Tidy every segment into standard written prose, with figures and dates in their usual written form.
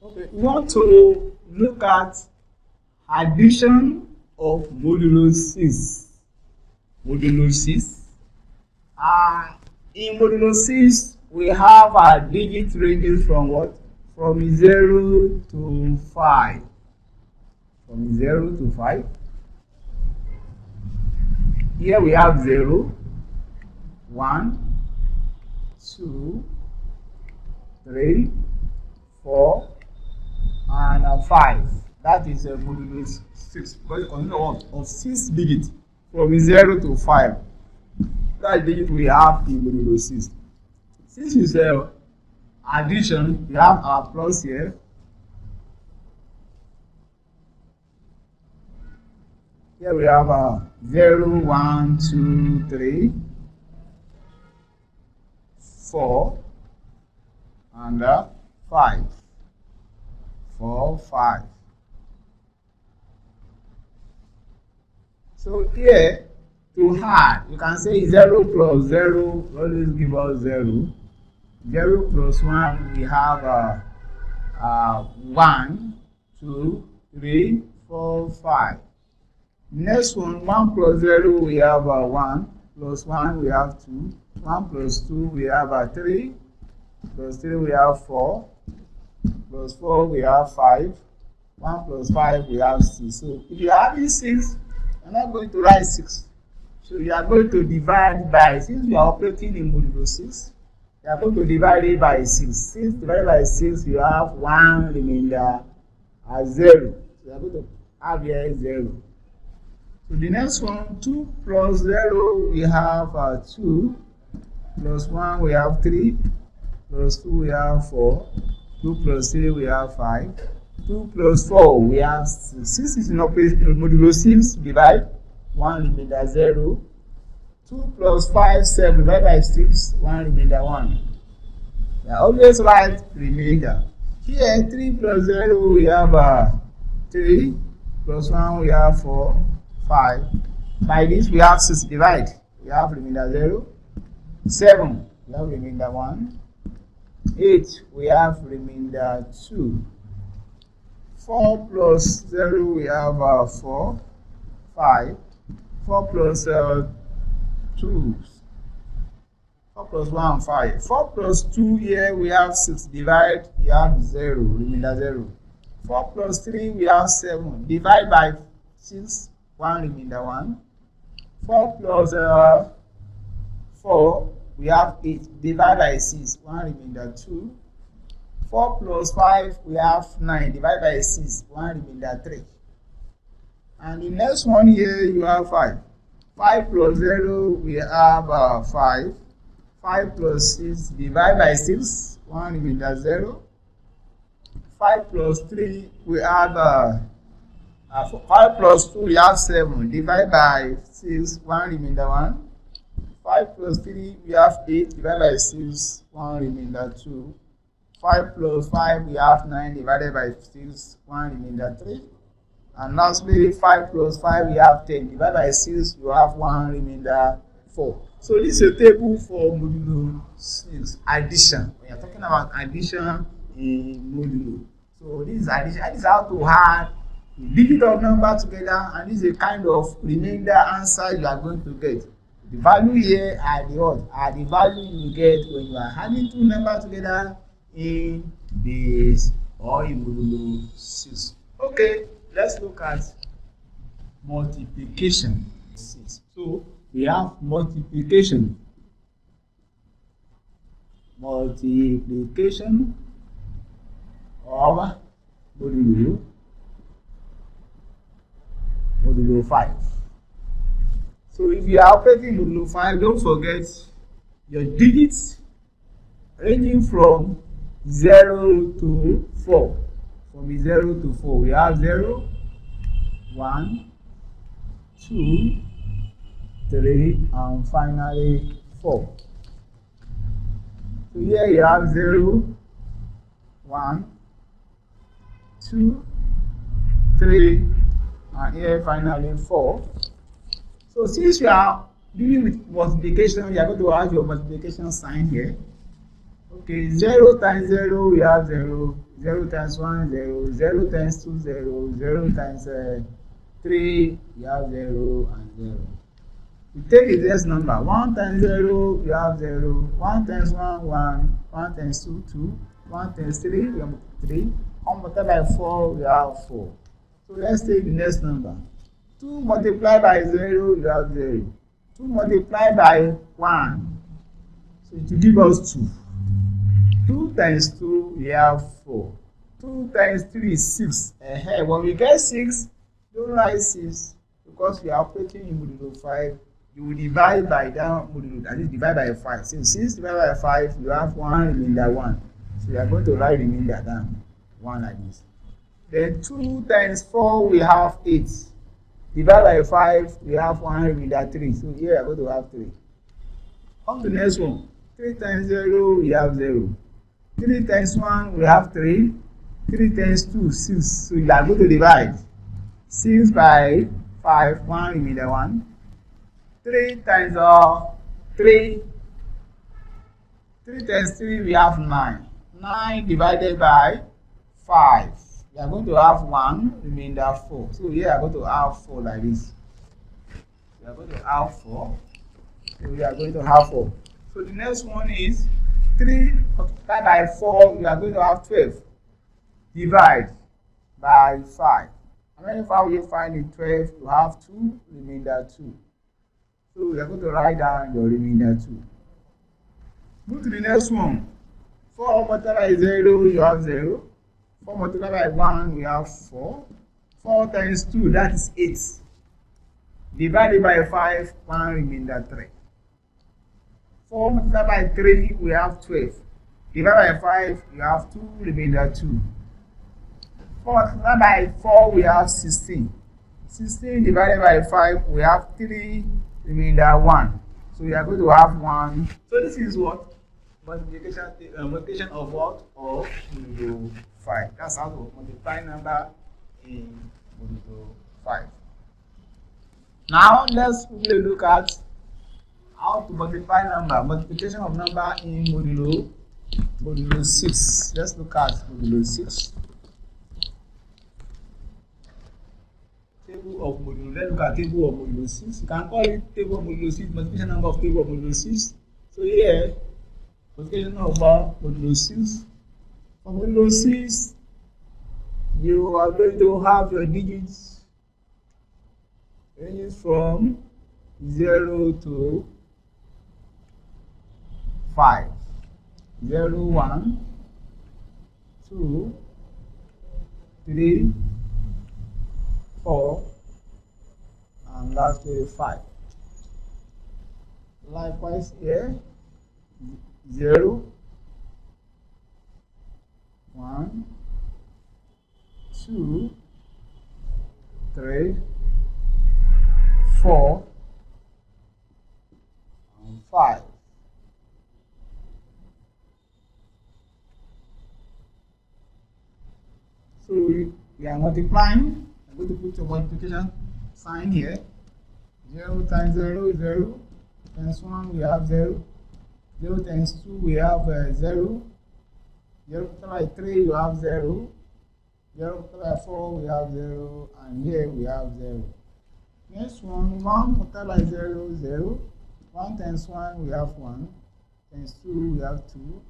Okay, we want to look at addition of modulo 6. Modulo 6. In modulo 6, we have a digit ranging from what? From 0 to 5. From 0 to 5. Here we have 0, 1, 2, 3, 4, and 5. That is a modulo 6. Because it consists of 6 digits from 0 to 5. That digit we have in modulo 6. Since you say addition, we have our plus here. Here we have 0, 1, 2, 3, 4, and 5. 4, 5. So here, to add, you can say 0 plus 0 always give us 0. 0 plus 1, we have 1, 2, 3, 4, 5. Next one, 1 plus 0, we have 1. Plus 1, we have 2. 1 plus 2, we have 3. Plus 3, we have 4. Plus 4, we have 5. 1 plus 5, we have 6. So if you are having 6, you're not going to write 6. So you are going to divide by, since you are operating in modulo 6, you are going to divide it by 6. Since divided by 6, you have 1 remainder as 0. So you are going to have here 0. So the next one, 2 plus 0, we have 2. Plus 1, we have 3. Plus 2, we have 4. 2 plus 3, we have 5. 2 plus 4, we have 6. 6 is in operation modulo 6, divide. 1 remainder 0. 2 plus 5, 7, divided by 6, 1 remainder 1. We are always write remainder. Here, 3 plus 0, we have 3. Plus 1, we have 4, 5. By this, we have 6 divide. We have remainder 0. 7, we have remainder 1. 8, we have remainder 2. 4 plus 0, we have 4. 5. 4 plus 2. 4 plus 1, 5. 4 plus 2 here, we have 6. Divide, you have 0. Remainder 0. 4 plus 3, we have 7. Divide by 6. 1 remainder 1. 4 plus 4, we have 8. Divide by 6. 1 remainder 2. 4 plus 5, we have 9. Divide by 6. 1 remainder 3. And the next one here, you have 5. 5 plus 0, we have 5. 5 plus 6, divide by 6. 1 remainder 0. 5 plus 3, we have 5 plus 2, we have 7. Divide by 6, 1 remainder 1. 5 plus 3, we have 8. Divide by 6, 1 remainder 2. 5 plus 5, we have 9. Divided by 6, 1 remainder 3. And lastly, 5 plus 5, we have 10. Divided by 6, you have 1 remainder 4. So this is a table for modulo 6 addition. When you're talking about addition in modulo. So this is addition. This is how to add a digit of number together, and this is a kind of remainder answer you are going to get. The value here are the what? Are the value you get when you are adding two numbers together in base or in modulo 6. Okay, let's look at multiplication. So we have multiplication. Multiplication of modulo 5. So if you are operating modulo 5, don't forget your digits ranging from 0 to 4. From 0 to 4, we have 0, 1, 2, 3, and finally 4. So here you have 0, 1, 2, 3, and here finally 4. So since you are dealing with multiplication, you are going to have your multiplication sign here. Okay, 0 times 0, we have 0. 0 times 1, 0, 0 times 2, 0, 0 times 3, you have 0 and 0. You take the next number, 1 times 0, you have 0, 1 times 1, 1, 1 times 2, 2, 1 times 3, you have 3, 1 multiplied by 4, you have 4. So let's take the next number. 2 multiplied by 0, you have 0. 2 multiplied by 1, so it will give us 2. 2 times 2, we have 4. 2 times 3 is 6. When we get 6, don't write 6 because we are operating in modulo 5. You will divide by that modulo, that is divide by 5. So 6 divided by 5, you have 1 remainder 1. So you are going to write remainder down 1 like this. Then 2 times 4, we have 8. Divide by 5, we have 1 remainder 3. So here we are going to have 3. On to the next one. 3 times 0, we have 0. 3 times 1, we have 3. 3 times 2, 6. So you are going to divide 6 by 5, 1 remainder 1. 3 times 3. 3 times 3, we have 9. 9 divided by 5. We are going to have 1 remainder 4. So here we are going to have 4 like this. We are going to have 4. So we are going to have 4. So the next one is 3 multiplied by 4, we are going to have 12. Divide by 5. How many 5 will you find in 12? You have 2, remainder 2. So we are going to write down your remainder 2. Move to the next one. 4 multiplied by 0, you have 0. 4 multiplied by 1, we have 4. 4 times 2, that is 8. Divided by 5, 1 remainder 3. 4 multiplied by 3, we have 12. Divided by 5, you have 2, remainder 2. 4 multiplied by 4, we have 16. 16 divided by 5, we have 3, remainder 1. So we are going to have 1. So this is what? Multiplication of what? Of modulo 5. That's how to multiply number in modulo 5. Now let's quickly look at how to multiply number. Multiplication of number in modulo 6. Let's look at modulo 6. Table of modulo. Let's look at table of modulo 6. You can call it table of modulo 6, multiplication number of table of modulo 6. So here, multiplication number modulo 6. For modulo 6, you are going to have your digits ranging from 0 to 5. 0, 1, 2, 3, 4, and lastly 5. Likewise here, 0, 1, 2, 3, 4, and 5. So we are multiplying. I'm going to put a multiplication sign here. 0 times 0 is 0. Times 1 we have 0. 0 times 2 we have 0. 0 by 3 you have 0. 0 by 4 we have 0. And here we have 0. Next one, 1 multiplied by 0, 0. 1 times 1 we have 1. Times 2 we have 2.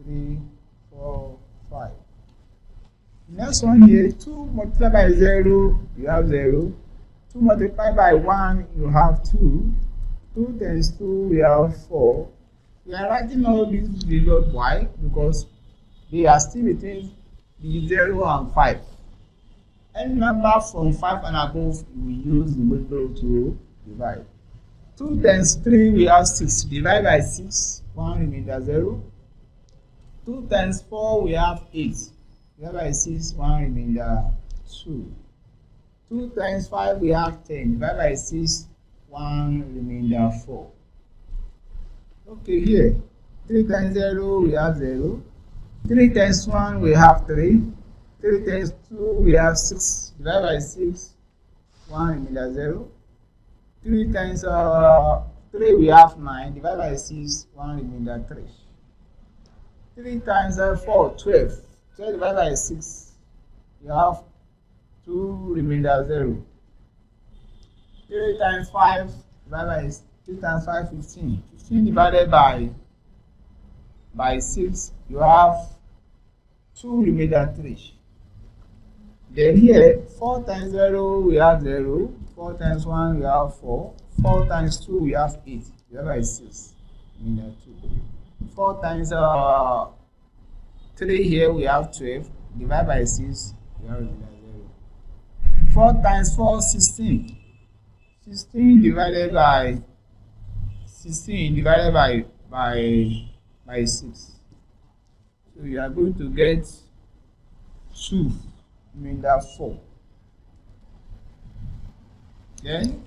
3, 4, 5. Next one here, 2 multiplied by 0, you have 0. 2 multiplied by 1, you have 2. 2 times 2, we have 4. We are writing all these below. Why? Because they are still between the 0 and 5. Any number from 5 and above, we use the modulo to divide. 2 times 3, we have 6. Divide by 6, 1 remainder 0. 2 times 4, we have 8. Divide by 6, 1 remainder 2. 2 times 5, we have 10. Divide by 6, 1 remainder 4. Okay, here. 3 times 0, we have 0. 3 times 1, we have 3. 3 times 2, we have 6. Divide by 6, 1 remainder 0. 3 times 3, we have 9. Divide by 6, 1 remainder 3. 3 times 4, 12. 12 divided by 6, you have 2 remainder 0. 3 times 5 divided by 3 times 5, 15. 15 divided by 6, you have 2 remainder 3. Then here, 4 times 0, we have 0. 4 times 1, we have 4. 4 times 2, we have 8. Divided by 6, remainder 2. 4 times 3 here, we have 12. Divided by 6, we have remainder 0. 4 times 4, 16. 16 divided by 6. So you are going to get 2 remainder 4. Then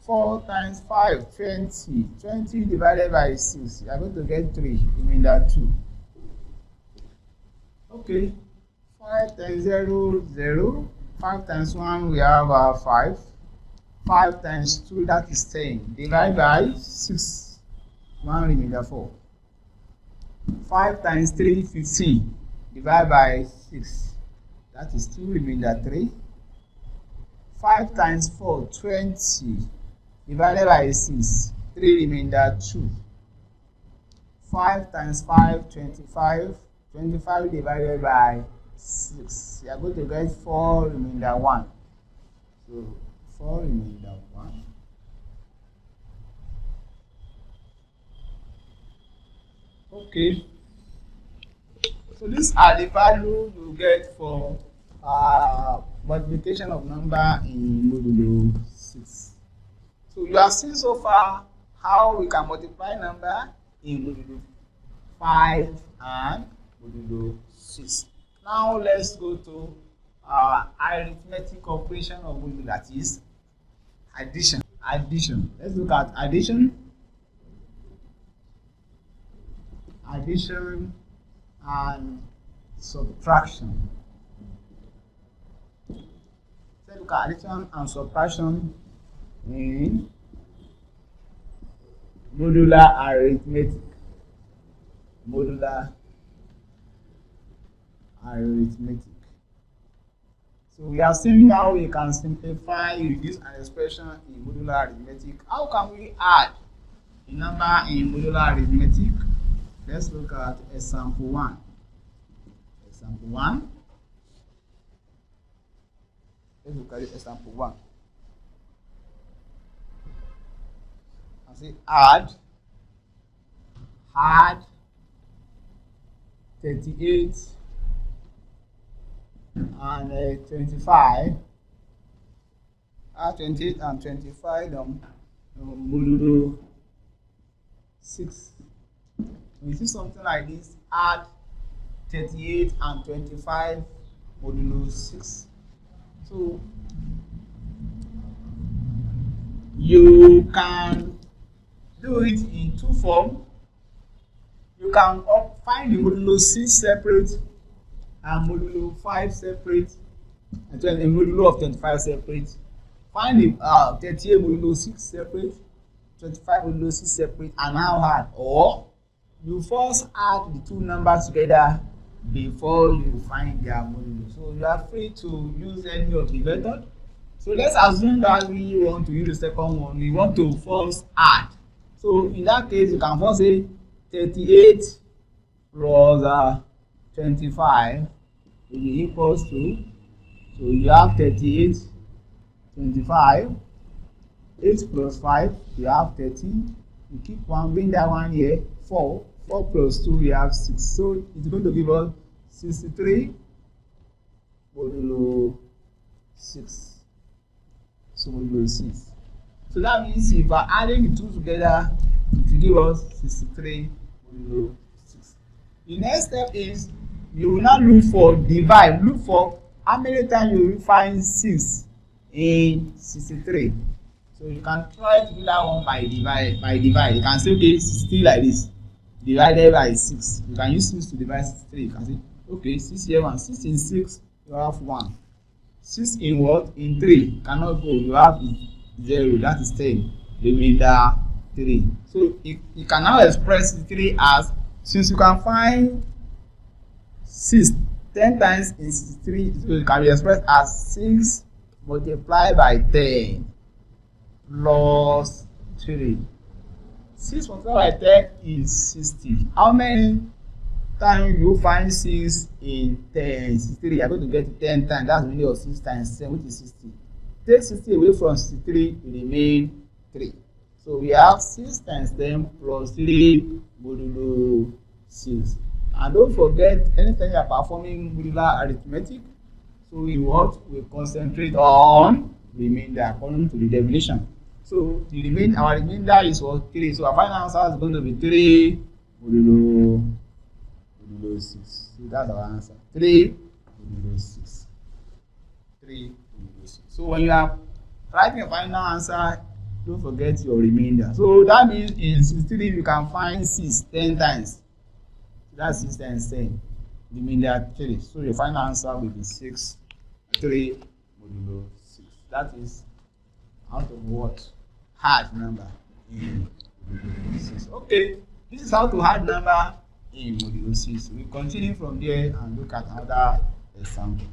4 times 5, 20. 20 divided by 6. You are going to get 3 remainder 2. Okay. 5 times 0, 0. 5 times 1, we have 5. 5 times 2, that is 10. Divide by 6. 1 remainder 4. 5 times 3, 15. Divide by 6. That is 2 remainder 3. 5 times 4, 20. Divided by 6. 3 remainder 2. 5 times 5, 25. 25 divided by 6. You are going to get 4 remainder 1. So 4 remainder 1. Okay. So these are the values you get for multiplication of number in modulo 6. So you have seen so far how we can multiply number in modulo 5 and modulo 6. Now let's go to arithmetic operation of modulo, that is addition. Let's look at addition and subtraction. Let's look at addition and subtraction in modular arithmetic. So we have seen how we can simplify, reduce an expression in modular arithmetic. How can we add a number in modular arithmetic? Let's look at example 1. Example 1. Let's look at example 1. I say add 38 and 25. Add 28 and 25 modulo 6. When you see something like this, add 38 and 25 modulo 6. So you can do it in two forms. You can find the modulo 6 separate and modulo 5 separate, and a modulo of 25 separate. Find the 38 modulo 6 separate, 25 modulo 6 separate, and now add. Or you first add the two numbers together before you find their modulo. So you are free to use any of the method. So let's assume that we want to use the second one. We want to first add. So in that case, you can first say 38 plus 25 will be equals to, so you have 38, 25, 8 plus 5, you have 13, you keep one, bring that one here, 4 plus 2, we have 6. So it's going to give us 63 modulo 6. So modulo 6. So that means if we're adding the two together, it will give us 63 modulo 6. The next step is you will not look for divide. Look for how many times you will find 6 in 63. So you can try to do that one by divide. You can say, okay, 60 like this, divided by 6. You can use 6 to divide 63. You can say, okay, 6 here, 1. 6 in 6, you have 1. 6 in what? In 3. Cannot go. You have 0. That is 10. Remainder 3. So you can now express 3 as, since you can find 6 10 times in 63, so it can be expressed as 6 multiplied by 10 plus 3. 6 multiplied by 10 is 60. How many times you find 6 in 10? 63. You are going to get 10 times. That's the meaning of 6 times 10, which is 60. Take 60 away from 63, it remains 3. So we have 6 times 10 plus 3 modulo 6. And don't forget, anytime you are performing modular arithmetic, so we concentrate on remainder according to the definition. So our remainder is what? 3. So our final answer is going to be 3 modulo 6. So that's our answer. 3 modulo 6. 3 modulo 6. So when you are writing your final answer, don't forget your remainder. So that means in 63 you can find 6 10 times. So that's 6 times 10. Remainder 3. So your final answer will be 3 modulo 6. That is out of what? Hard number in modulo 6. Okay, this is how to hard number in modulo 6. We continue from there and look at another example.